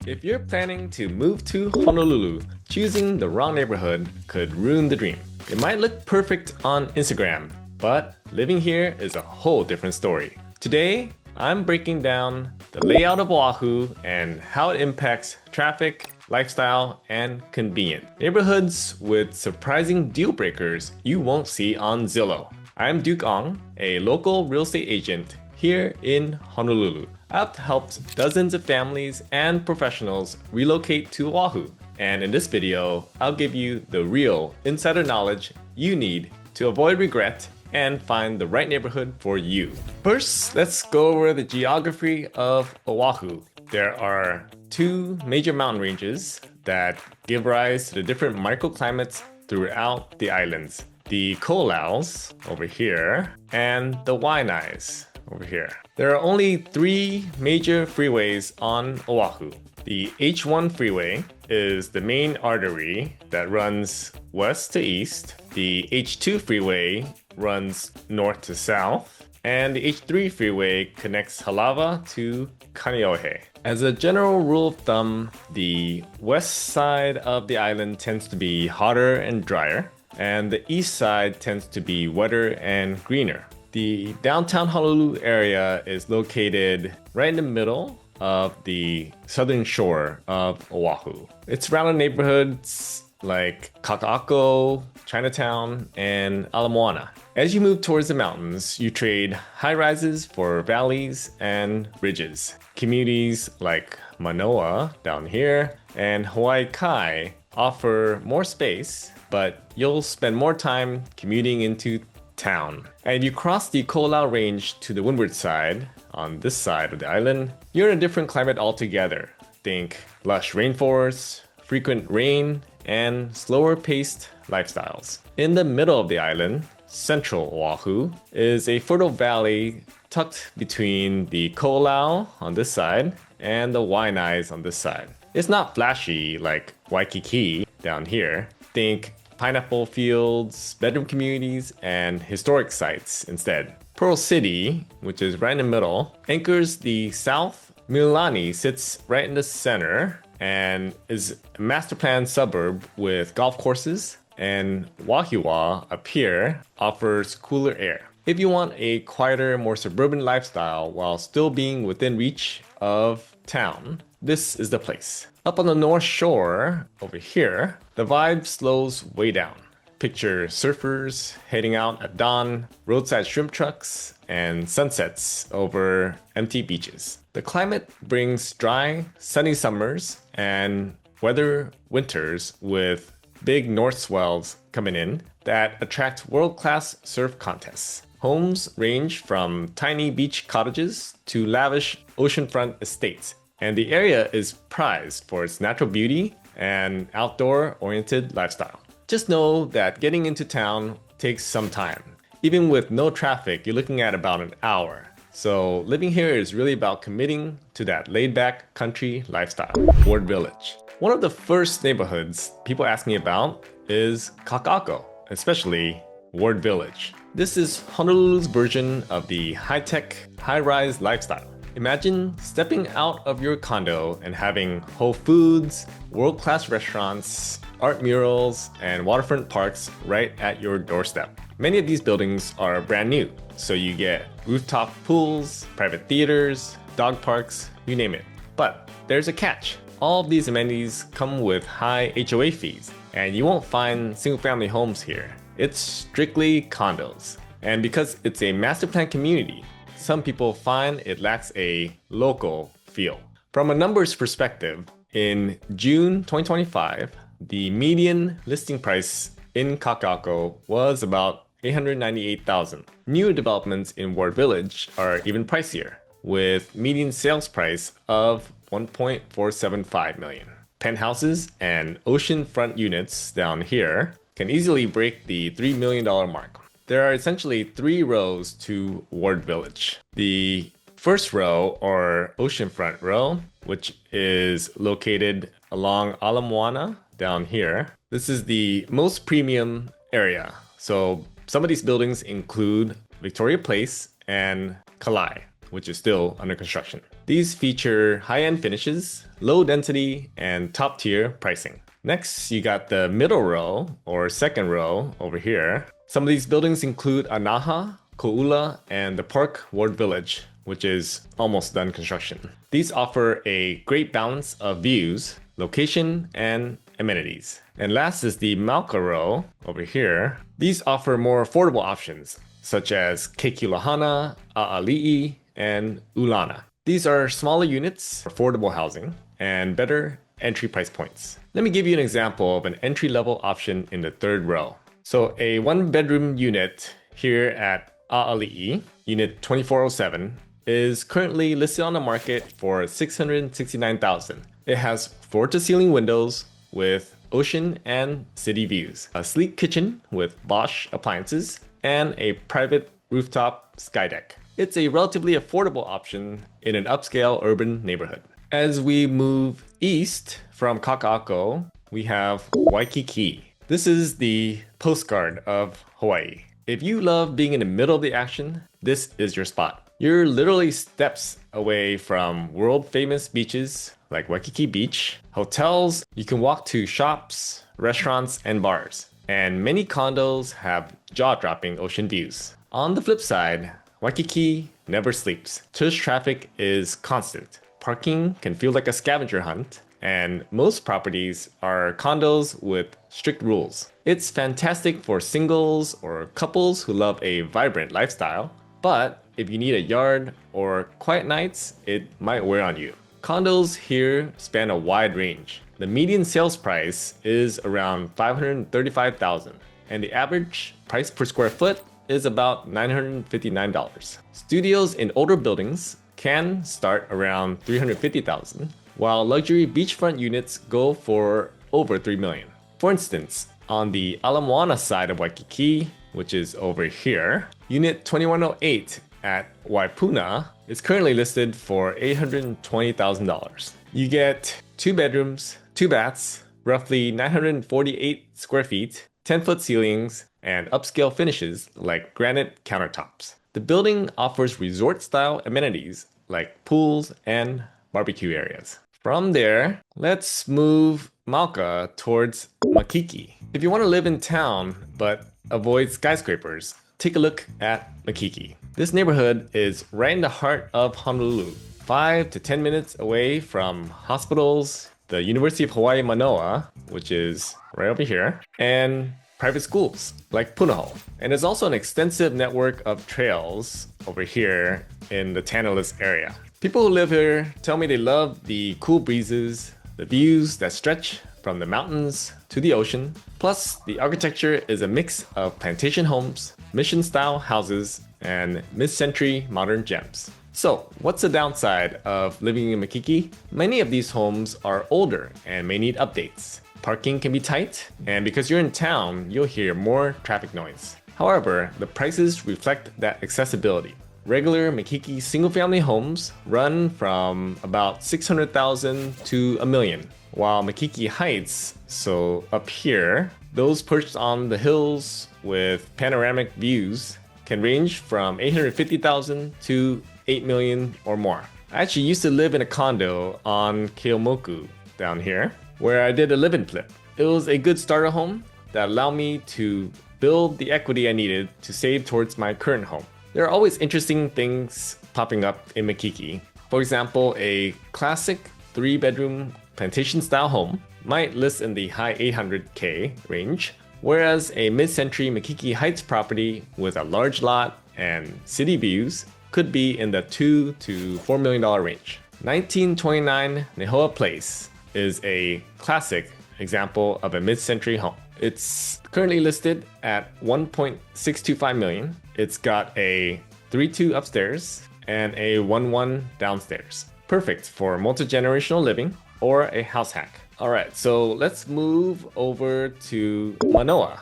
If you're planning to move to Honolulu, choosing the wrong neighborhood could ruin the dream. It might look perfect on Instagram, but living here is a whole different story. Today, I'm breaking down the layout of Oahu and how it impacts traffic, lifestyle, and convenience. Neighborhoods with surprising deal breakers you won't see on Zillow. I'm Duc Ong, a local real estate agent here in Honolulu. I've helped dozens of families and professionals relocate to Oahu. And in this video, I'll give you the real insider knowledge you need to avoid regret and find the right neighborhood for you. First, let's go over the geography of Oahu. There are two major mountain ranges that give rise to the different microclimates throughout the islands. The Kolaus over here and the Wainais over here. There are only three major freeways on Oahu. The H1 freeway is the main artery that runs west to east. The H2 freeway runs north to south. And the H3 freeway connects Halawa to Kaneohe. As a general rule of thumb, the west side of the island tends to be hotter and drier, and the east side tends to be wetter and greener. The downtown Honolulu area is located right in the middle of the southern shore of Oahu. It's surrounded neighborhoods like Kaka'ako, Chinatown, and Ala Moana. As you move towards the mountains, you trade high-rises for valleys and ridges. Communities like Manoa down here and Hawaii Kai offer more space, but you'll spend more time commuting into town. And you cross the Kolau Range to the windward side, on this side of the island, you're in a different climate altogether. Think lush rainforests, frequent rain, and slower paced lifestyles. In the middle of the island, central Oahu, is a fertile valley tucked between the Kolau on this side and the Wainais on this side. It's not flashy like Waikiki down here. Think pineapple fields, bedroom communities, and historic sites instead. Pearl City, which is right in the middle, anchors the south. Mililani sits right in the center and is a master planned suburb with golf courses, and Wahiawa up here offers cooler air. If you want a quieter, more suburban lifestyle while still being within reach of town, this is the place. Up on the north shore, over here, the vibe slows way down. Picture surfers heading out at dawn, roadside shrimp trucks, and sunsets over empty beaches. The climate brings dry, sunny summers and weather winters with big north swells coming in that attract world-class surf contests. Homes range from tiny beach cottages to lavish oceanfront estates. And the area is prized for its natural beauty and outdoor-oriented lifestyle. Just know that getting into town takes some time. Even with no traffic, you're looking at about an hour. So living here is really about committing to that laid-back country lifestyle. Ward Village. One of the first neighborhoods people ask me about is Kaka'ako, especially Ward Village. This is Honolulu's version of the high-tech, high-rise lifestyle. Imagine stepping out of your condo and having Whole Foods, world-class restaurants, art murals, and waterfront parks right at your doorstep. Many of these buildings are brand new, so you get rooftop pools, private theaters, dog parks, you name it. But there's a catch. All of these amenities come with high HOA fees, and you won't find single-family homes here. It's strictly condos. And because it's a master plan community, some people find it lacks a local feel. From a numbers perspective, in June 2025, the median listing price in Kaka'ako was about $898,000. Newer developments in Ward Village are even pricier, with median sales price of $1.475 million. Penthouses and oceanfront units down here can easily break the $3 million mark. There are essentially three rows to Ward Village. The first row, or oceanfront row, which is located along Ala Moana down here. This is the most premium area. So some of these buildings include Victoria Place and Kalai, which is still under construction. These feature high-end finishes, low density, and top-tier pricing. Next, you got the middle row, or second row, over here. Some of these buildings include Anaha, Ko'ula, and the Park Ward Village, which is almost done construction. These offer a great balance of views, location, and amenities. And last is the Mauka row, over here. These offer more affordable options, such as Kekiulahana, A'ali'i, and Ulana. These are smaller units, affordable housing, and better entry price points. Let me give you an example of an entry-level option in the third row. So a one-bedroom unit here at A'ali'i, unit 2407, is currently listed on the market for $669,000. It has floor-to-ceiling windows with ocean and city views, a sleek kitchen with Bosch appliances, and a private rooftop sky deck. It's a relatively affordable option in an upscale urban neighborhood. As we move east from Kaka'ako, we have Waikiki. This is the postcard of Hawaii. If you love being in the middle of the action, this is your spot. You're literally steps away from world-famous beaches like Waikiki Beach, hotels, you can walk to shops, restaurants, and bars. And many condos have jaw-dropping ocean views. On the flip side, Waikiki never sleeps. Tourist traffic is constant. Parking can feel like a scavenger hunt, and most properties are condos with strict rules. It's fantastic for singles or couples who love a vibrant lifestyle, but if you need a yard or quiet nights, it might wear on you. Condos here span a wide range. The median sales price is around $535,000, and the average price per square foot is about $959. Studios in older buildings can start around $350,000, while luxury beachfront units go for over $3 million. For instance, on the Ala Moana side of Waikiki, which is over here, Unit 2108 at Waipuna is currently listed for $820,000. You get 2 bedrooms, 2 baths, roughly 948 square feet, 10-foot ceilings, and upscale finishes like granite countertops. The building offers resort-style amenities like pools and barbecue areas. From there, let's move Mauka towards Makiki. If you want to live in town but avoid skyscrapers, take a look at Makiki. This neighborhood is right in the heart of Honolulu, 5 to 10 minutes away from hospitals, the University of Hawaii Manoa, which is right over here, and private schools like Punahou. And there's also an extensive network of trails over here in the Tantalus area. People who live here tell me they love the cool breezes, the views that stretch from the mountains to the ocean. Plus, the architecture is a mix of plantation homes, mission-style houses, and mid-century modern gems. So, what's the downside of living in Makiki? Many of these homes are older and may need updates. Parking can be tight, and because you're in town, you'll hear more traffic noise. However, the prices reflect that accessibility. Regular Makiki single-family homes run from about $600,000 to $1 million, while Makiki Heights, so up here, those perched on the hills with panoramic views, can range from $850,000 to $8 million or more. I actually used to live in a condo on Keomoku down here, where I did a live-in flip. It was a good starter home that allowed me to build the equity I needed to save towards my current home. There are always interesting things popping up in Makiki. For example, a classic 3-bedroom plantation-style home might list in the high $800K range, whereas a mid-century Makiki Heights property with a large lot and city views could be in the $2 to $4 million range. 1929 Nehoa Place is a classic example of a mid-century home. It's currently listed at $1.625 million. It's got a 3-2 upstairs and a 1-1 downstairs. Perfect for multi-generational living or a house hack. Alright, so let's move over to Manoa,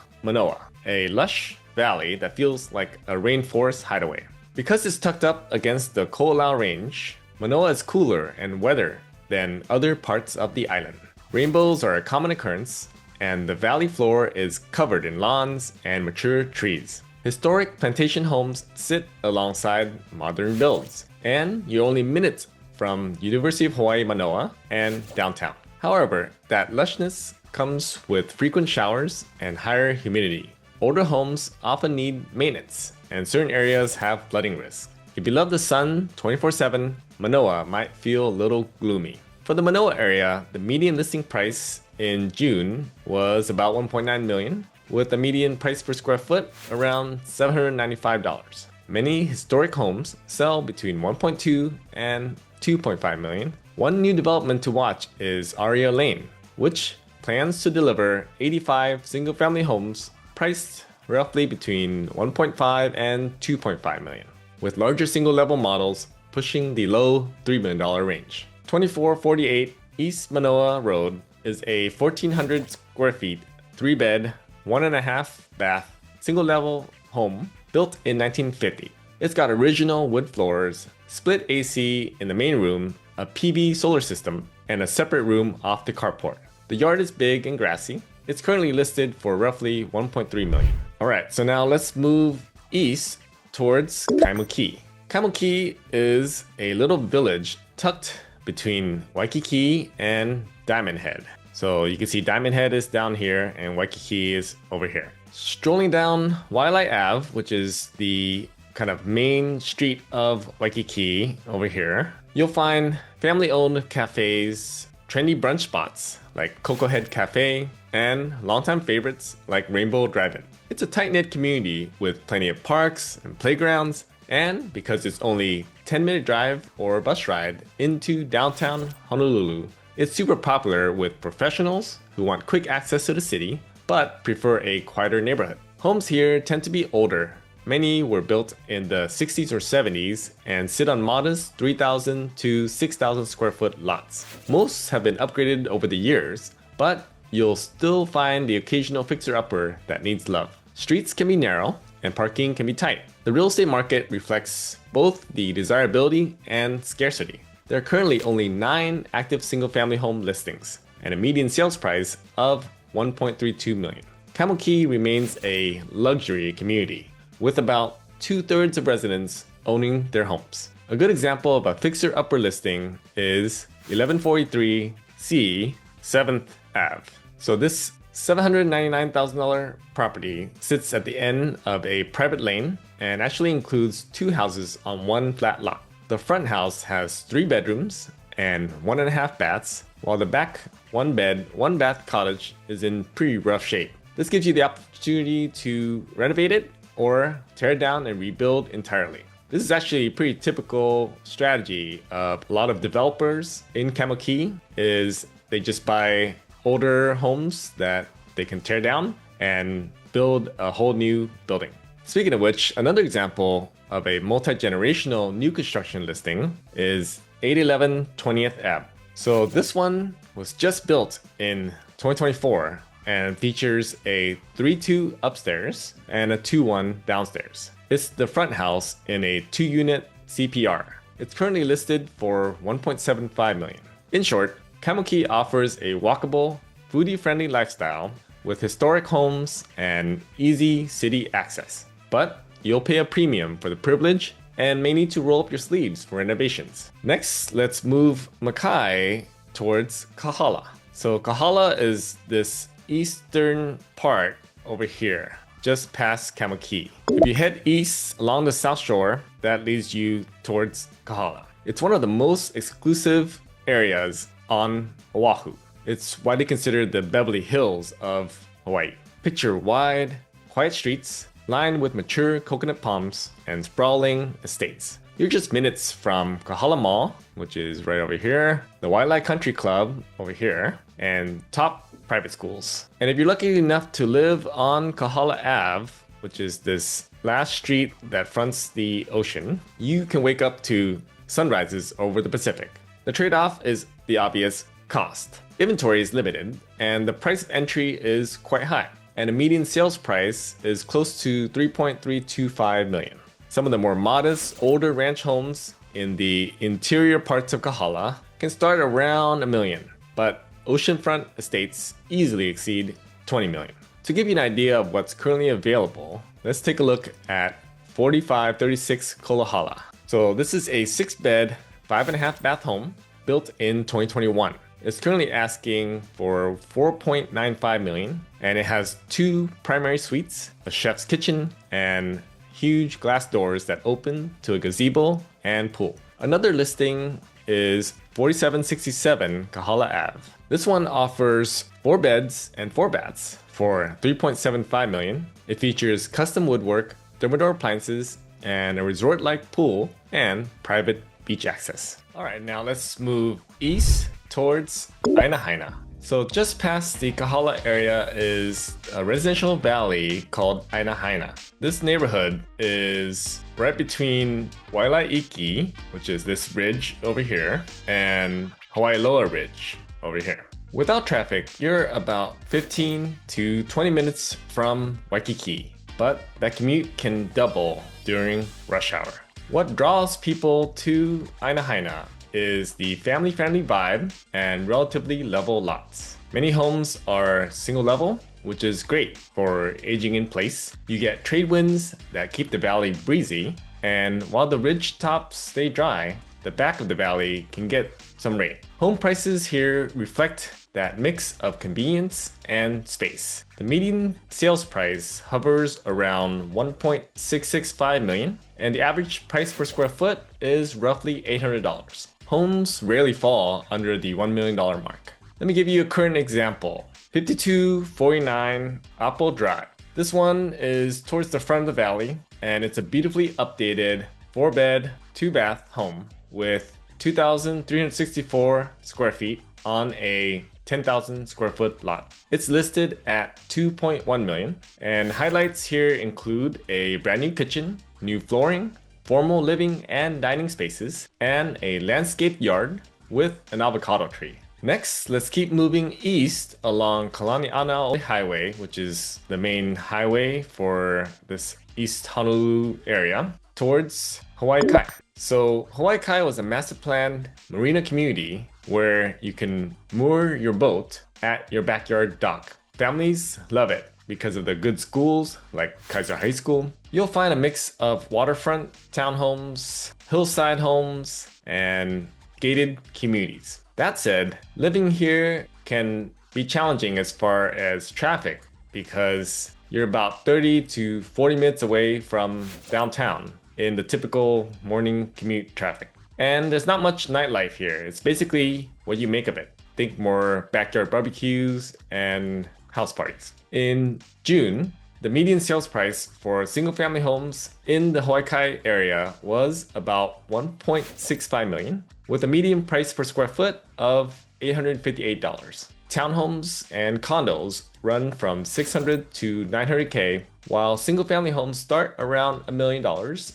a lush valley that feels like a rainforest hideaway. Because it's tucked up against the Ko'olau Range, Manoa is cooler and wetter than other parts of the island. Rainbows are a common occurrence, and the valley floor is covered in lawns and mature trees. Historic plantation homes sit alongside modern builds, and you're only minutes from University of Hawaii Manoa and downtown. However, that lushness comes with frequent showers and higher humidity. Older homes often need maintenance, and certain areas have flooding risk. If you love the sun 24/7, Manoa might feel a little gloomy. For the Manoa area, the median listing price in June was about $1.9 million, with a median price per square foot around $795. Many historic homes sell between 1.2 and 2.5 million. One new development to watch is Aria Lane, which plans to deliver 85 single-family homes priced roughly between 1.5 and 2.5 million, with larger single-level models pushing the low $3 million range. 2448 East Manoa Road is a 1,400 square feet, 3-bed, 1.5 bath, single-level home built in 1950. It's got original wood floors, split AC in the main room, a PV solar system, and a separate room off the carport. The yard is big and grassy. It's currently listed for roughly $1.3 million. Alright, so now let's move east towards Kaimuki. Kaimuki is a little village tucked between Waikiki and Diamond Head. So you can see Diamond Head is down here and Waikiki is over here. Strolling down Wailai Ave, which is the kind of main street of Waikiki over here, you'll find family-owned cafes, trendy brunch spots like Coco Head Cafe, and longtime favorites like Rainbow Drive-In. It's a tight-knit community with plenty of parks and playgrounds, and because it's only 10-minute drive or bus ride into downtown Honolulu, it's super popular with professionals who want quick access to the city but prefer a quieter neighborhood. Homes here tend to be older. Many were built in the 60s or 70s and sit on modest 3,000 to 6,000 square foot lots. Most have been upgraded over the years, but you'll still find the occasional fixer-upper that needs love. Streets can be narrow and parking can be tight. The real estate market reflects both the desirability and scarcity. There are currently only 9 active single-family home listings and a median sales price of $1.32 million. Kaimuki remains a luxury community, with about 2/3 of residents owning their homes. A good example of a fixer-upper listing is 1143 C 7th Ave. So this $799,000 property sits at the end of a private lane and actually includes 2 houses on one flat lot. The front house has 3 bedrooms and 1.5 baths, while the back 1-bed, 1-bath cottage is in pretty rough shape. This gives you the opportunity to renovate it or tear it down and rebuild entirely. This is actually a pretty typical strategy of a lot of developers in Kaimuki, is they just buy older homes that they can tear down and build a whole new building. Speaking of which, another example of a multi-generational new construction listing is 811 20th Ave. So this one was just built in 2024 and features a 3-2 upstairs and a 2-1 downstairs. It's the front house in a 2-unit CPR. It's currently listed for $1.75 million. In short, Kaimuki offers a walkable, foodie-friendly lifestyle with historic homes and easy city access. But you'll pay a premium for the privilege and may need to roll up your sleeves for renovations. Next, let's move Makai towards Kahala. So Kahala is this eastern part over here, just past Kaimuki. If you head east along the south shore, that leads you towards Kahala. It's one of the most exclusive areas on Oahu. It's widely considered the Beverly Hills of Hawaii. Picture wide, quiet streets lined with mature coconut palms and sprawling estates. You're just minutes from Kahala Mall, which is right over here, the Wailai Country Club over here, and top private schools. And if you're lucky enough to live on Kahala Ave, which is this last street that fronts the ocean, you can wake up to sunrises over the Pacific. The trade-off is the obvious cost. Inventory is limited, and the price of entry is quite high, and the median sales price is close to $3.325 million. Some of the more modest, older ranch homes in the interior parts of Kahala can start around $1 million, but oceanfront estates easily exceed $20 million. To give you an idea of what's currently available, let's take a look at 4536 Kolohala. So this is a 6-bed, 5.5 bath home built in 2021. It's currently asking for $4.95 million, and it has 2 primary suites, a chef's kitchen, and huge glass doors that open to a gazebo and pool. Another listing is 4767 Kahala Ave. This one offers 4 beds and 4 baths for $3.75 million. It features custom woodwork, thermador appliances, and a resort-like pool and private beach access. All right, now let's move east towards Aina Haina. So just past the Kahala area is a residential valley called Aina Haina. This neighborhood is right between Wailaiki, which is this ridge over here, and Hawaii Loa Ridge over here. Without traffic, you're about 15 to 20 minutes from Waikiki, but that commute can double during rush hour. What draws people to Aina Haina is the family-friendly vibe and relatively level lots. Many homes are single level, which is great for aging in place. You get trade winds that keep the valley breezy, and while the ridge tops stay dry, the back of the valley can get some rain. Home prices here reflect that mix of convenience and space. The median sales price hovers around $1.665 million, and the average price per square foot is roughly $800. Homes rarely fall under the $1 million mark. Let me give you a current example. 5249 Apple Drive. This one is towards the front of the valley, and it's a beautifully updated 4-bed, 2-bath home with 2,364 square feet on a 10,000 square foot lot. It's listed at $2.1 million, and highlights here include a brand new kitchen, new flooring, formal living and dining spaces, and a landscaped yard with an avocado tree. Next, let's keep moving east along Kalani'ana Highway, which is the main highway for this East Honolulu area, towards Hawaii Kai. So Hawaii Kai was a master planned marina community where you can moor your boat at your backyard dock. Families love it because of the good schools like Kaiser High School. You'll find a mix of waterfront townhomes, hillside homes, and gated communities. That said, living here can be challenging as far as traffic because you're about 30 to 40 minutes away from downtown in the typical morning commute traffic. And there's not much nightlife here. It's basically what you make of it. Think more backyard barbecues and house parties. In June, the median sales price for single-family homes in the Hawaii Kai area was about $1.65 million, with a median price per square foot of $858. Townhomes and condos run from $600 to $900K, while single-family homes start around $1 million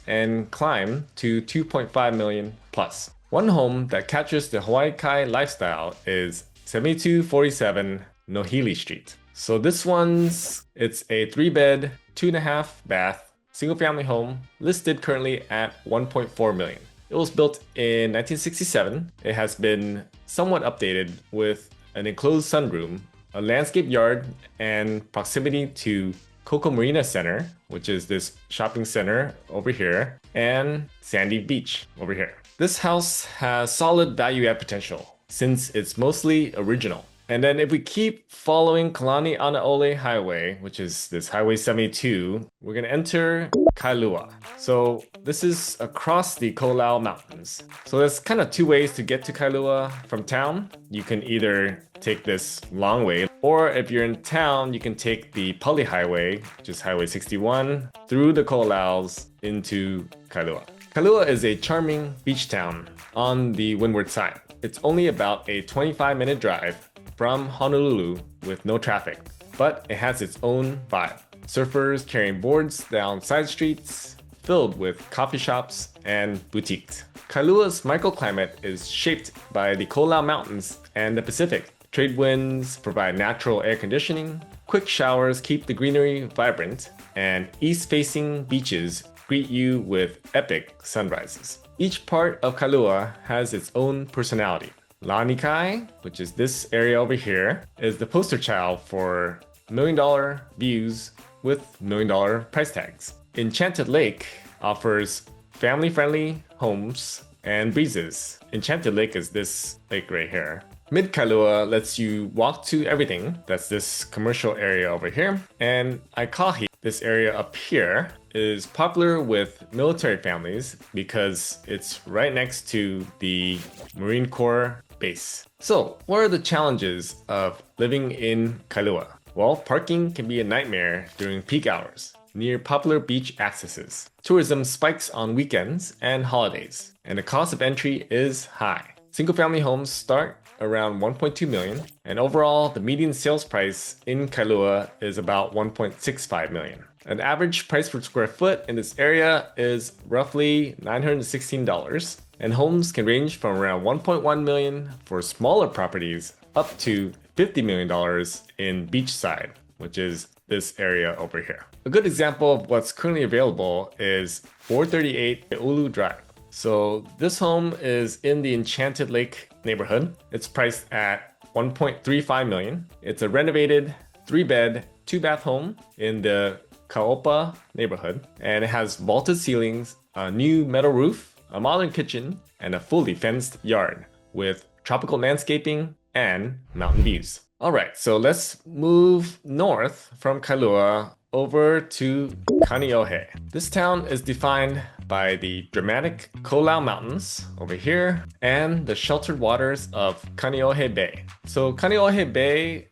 and climb to $2.5 million plus. One home that captures the Hawaii Kai lifestyle is 7247 Nohili Street. So this it's a 3-bed, 2.5 bath, single-family home listed currently at $1.4 million. It was built in 1967. It has been somewhat updated with an enclosed sunroom, a landscape yard, and proximity to Coco Marina Center, which is this shopping center over here, and Sandy Beach over here. This house has solid value add potential since it's mostly original. And then if we keep following Kalani'anaole Highway, which is this Highway 72, we're going to enter Kailua. So this is across the Kolau Mountains. So there's kind of 2 ways to get to Kailua from town. You can either take this long way, or if you're in town, you can take the Pali Highway, which is Highway 61, through the Kolaus into Kailua. Kailua is a charming beach town on the windward side. It's only about a 25-minute drive from Honolulu with no traffic, but it has its own vibe. Surfers carrying boards down side streets filled with coffee shops and boutiques. Kailua's microclimate is shaped by the Kolau Mountains and the Pacific. Trade winds provide natural air conditioning, quick showers keep the greenery vibrant, and east-facing beaches greet you with epic sunrises. Each part of Kailua has its own personality. Lanikai, which is this area over here, is the poster child for $1 million views with $1 million price tags. Enchanted Lake offers family-friendly homes and breezes. Enchanted Lake is this lake right here. Mid Kailua lets you walk to everything. That's this commercial area over here. And Aikahi, this area up here, is popular with military families because it's right next to the Marine Corps base. So, what are the challenges of living in Kailua? Well, parking can be a nightmare during peak hours near popular beach accesses. Tourism spikes on weekends and holidays, and the cost of entry is high. Single-family homes start around 1.2 million, and overall, the median sales price in Kailua is about 1.65 million. An average price per square foot in this area is roughly $916, and homes can range from around 1.1 million for smaller properties up to $50 million in beachside, which is this area over here. A good example of what's currently available is 438 Ulu Drive. So this home is in the Enchanted Lake neighborhood. It's priced at 1.35 million. It's a renovated 3-bed, 2-bath home in the Kaopa neighborhood, and it has vaulted ceilings, a new metal roof, a modern kitchen, and a fully fenced yard with tropical landscaping and mountain views. Alright, so let's move north from Kailua over to Kaneohe. This town is defined by the dramatic Kolau Mountains over here and the sheltered waters of Kaneohe Bay. So Kaneohe Bay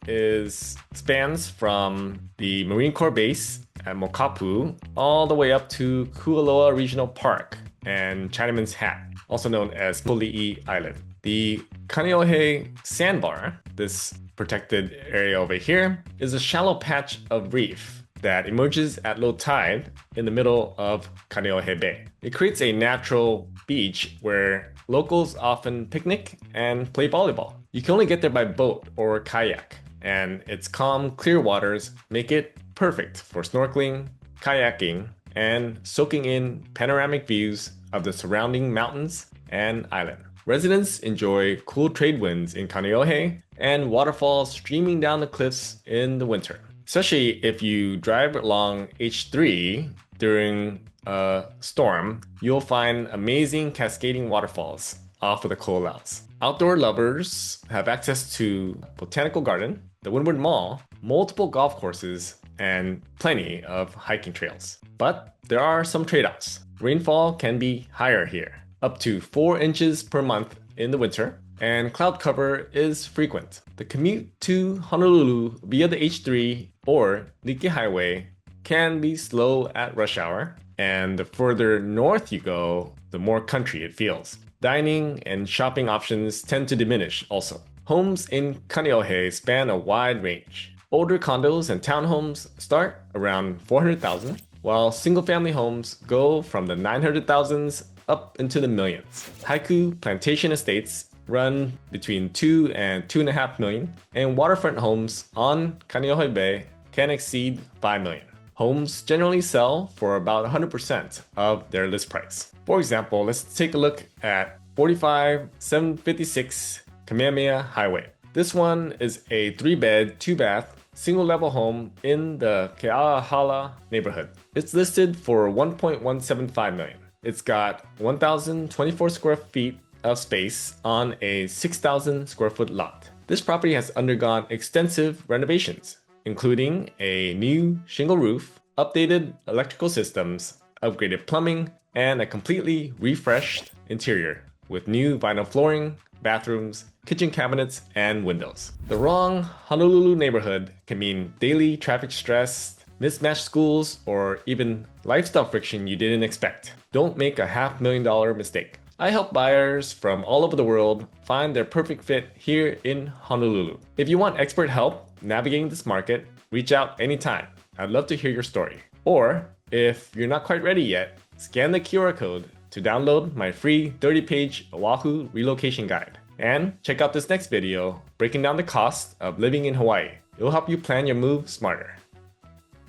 spans from the Marine Corps base at Mokapu all the way up to Kualoa Regional Park and Chinaman's Hat, also known as Poli'i Island. The Kaneohe Sandbar, this protected area over here, is a shallow patch of reef that emerges at low tide in the middle of Kaneohe Bay. It creates a natural beach where locals often picnic and play volleyball. You can only get there by boat or kayak, and its calm, clear waters make it perfect for snorkeling, kayaking, and soaking in panoramic views of the surrounding mountains and island. Residents enjoy cool trade winds in Kaneohe and waterfalls streaming down the cliffs in the winter. Especially if you drive along H3 during a storm, you'll find amazing cascading waterfalls off of the Kolau's. Outdoor lovers have access to Botanical Garden, the Windward Mall, multiple golf courses, and plenty of hiking trails. But there are some trade-offs. Rainfall can be higher here, up to 4 inches per month in the winter, and cloud cover is frequent. The commute to Honolulu via the H3 or Nike Highway can be slow at rush hour, and the further north you go, the more country it feels. Dining and shopping options tend to diminish also. Homes in Kaneohe span a wide range. Older condos and townhomes start around 400,000, while single-family homes go from the 900,000s up into the millions. Haiku plantation estates run between 2 and 2.5 million, and waterfront homes on Kaneohe Bay can exceed 5 million. Homes generally sell for about 100% of their list price. For example, let's take a look at 45756 Kamehameha Highway. This one is a 3-bed, 2-bath, single-level home in the Ke'ahala neighborhood. It's listed for 1.175 million. It's got 1,024 square feet of space on a 6,000 square foot lot. This property has undergone extensive renovations, including a new shingle roof, updated electrical systems, upgraded plumbing, and a completely refreshed interior with new vinyl flooring, bathrooms, kitchen cabinets, and windows. The wrong Honolulu neighborhood can mean daily traffic stress, mismatched schools, or even lifestyle friction you didn't expect. Don't make a $500,000 mistake. I help buyers from all over the world find their perfect fit here in Honolulu. If you want expert help navigating this market, reach out anytime. I'd love to hear your story. Or if you're not quite ready yet, scan the QR code to download my free 30-page Oahu relocation guide. And check out this next video breaking down the cost of living in Hawaii. It'll help you plan your move smarter.